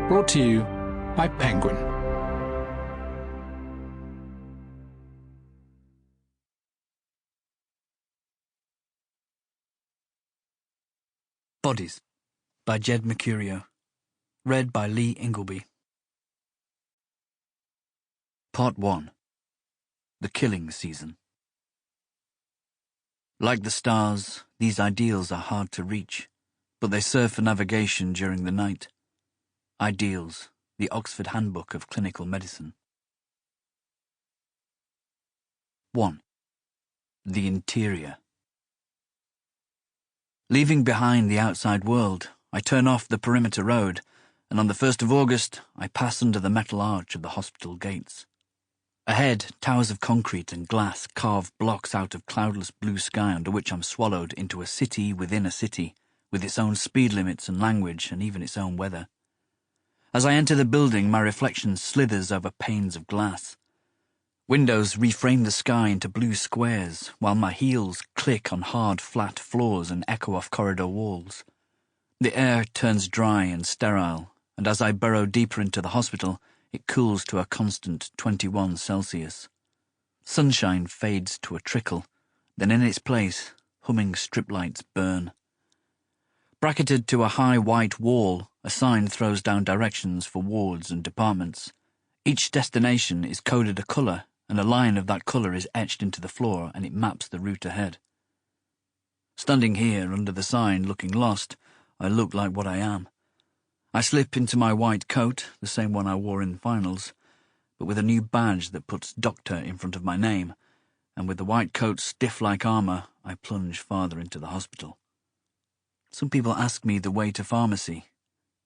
Brought to you by Penguin. Bodies by Jed Mercurio. Read by Ingleby. Part 1. The Killing Season. Like the stars, these ideals are hard to reach, but they serve for navigation during the night. Ideals, the Oxford Handbook of Clinical Medicine. 1. The Interior. Leaving behind the outside world, I turn off the perimeter road, and on the 1st of August, I pass under the metal arch of the hospital gates. Ahead, towers of concrete and glass carve blocks out of cloudless blue sky under which I'm swallowed into a city within a city, with its own speed limits and language and even its own weather. As I enter the building, my reflection slithers over panes of glass. Windows reframe the sky into blue squares, while my heels click on hard, flat floors and echo off corridor walls. The air turns dry and sterile, and as I burrow deeper into the hospital, it cools to a constant 21 Celsius. Sunshine fades to a trickle, then in its place, humming strip lights burn. Bracketed to a high white wall, a sign throws down directions for wards and departments. Each destination is coded a colour, and a line of that colour is etched into the floor, and it maps the route ahead. Standing here under the sign, looking lost, I look like what I am. I slip into my white coat, the same one I wore in finals, but with a new badge that puts Doctor in front of my name, and with the white coat stiff like armour, I plunge farther into the hospital. Some people ask me the way to pharmacy.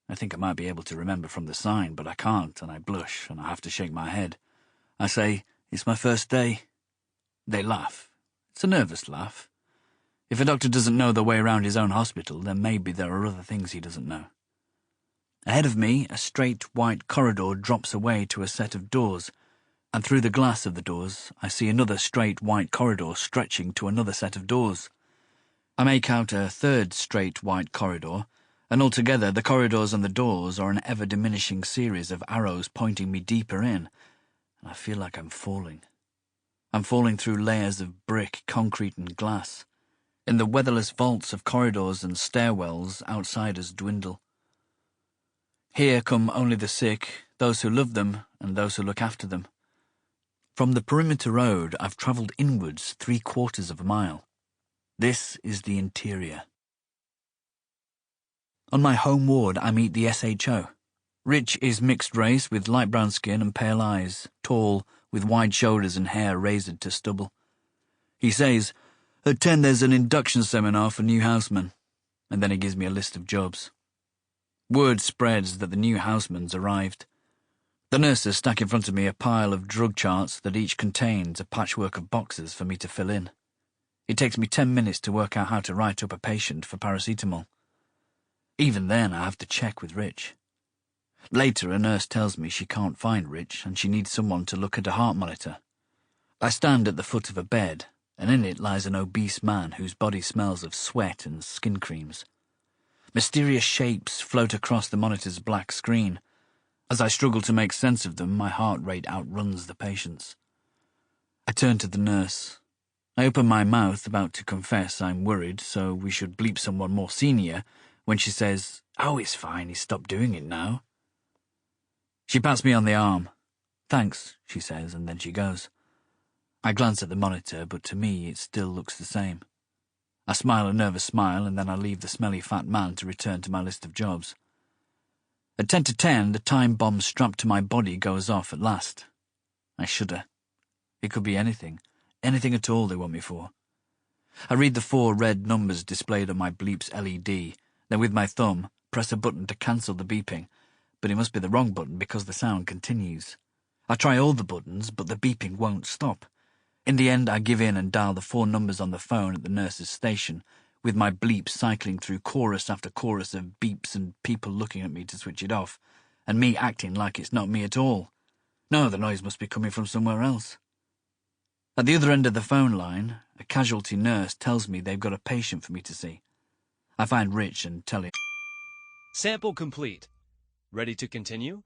I think I might be able to remember from the sign, but I can't, and I blush, and I have to shake my head. I say, "It's my first day." They laugh. It's a nervous laugh. If a doctor doesn't know the way around his own hospital, then maybe there are other things he doesn't know. Ahead of me, a straight white corridor drops away to a set of doors, and through the glass of the doors, I see another straight white corridor stretching to another set of doors. I make out a third straight white corridor, and altogether the corridors and the doors are an ever-diminishing series of arrows pointing me deeper in, and I feel like I'm falling. I'm falling through layers of brick, concrete and glass. In the weatherless vaults of corridors and stairwells, outsiders dwindle. Here come only the sick, those who love them, and those who look after them. From the perimeter road, I've travelled inwards 3/4 of a mile. This is the interior. On my home ward, I meet the SHO. Rich is mixed race with light brown skin and pale eyes, tall, with wide shoulders and hair razored to stubble. He says, "At 10 there's an induction seminar for new housemen," and then he gives me a list of jobs. Word spreads that the new houseman's arrived. The nurses stack in front of me a pile of drug charts that each contains a patchwork of boxes for me to fill in. It takes me 10 minutes to work out how to write up a patient for paracetamol. Even then, I have to check with Rich. Later, a nurse tells me she can't find Rich and she needs someone to look at a heart monitor. I stand at the foot of a bed, and in it lies an obese man whose body smells of sweat and skin creams. Mysterious shapes float across the monitor's black screen. As I struggle to make sense of them, my heart rate outruns the patient's. I turn to the nurse. I open my mouth, about to confess I'm worried, so we should bleep someone more senior, when she says, "Oh, it's fine, he's stopped doing it now." She pats me on the arm. "Thanks," she says, and then she goes. I glance at the monitor, but to me it still looks the same. I smile a nervous smile, and then I leave the smelly fat man to return to my list of jobs. At 10 to 10, the time bomb strapped to my body goes off at last. I shudder. It could be anything. Anything at all they want me for. I read the 4 red numbers displayed on my bleep's LED, then with my thumb, press a button to cancel the beeping, but it must be the wrong button because the sound continues. I try all the buttons, but the beeping won't stop. In the end, I give in and dial the 4 numbers on the phone at the nurse's station, with my bleep cycling through chorus after chorus of beeps and people looking at me to switch it off, and me acting like it's not me at all. No, the noise must be coming from somewhere else. At the other end of the phone line, a casualty nurse tells me they've got a patient for me to see. I find Rich and tell him. Sample complete. Ready to continue?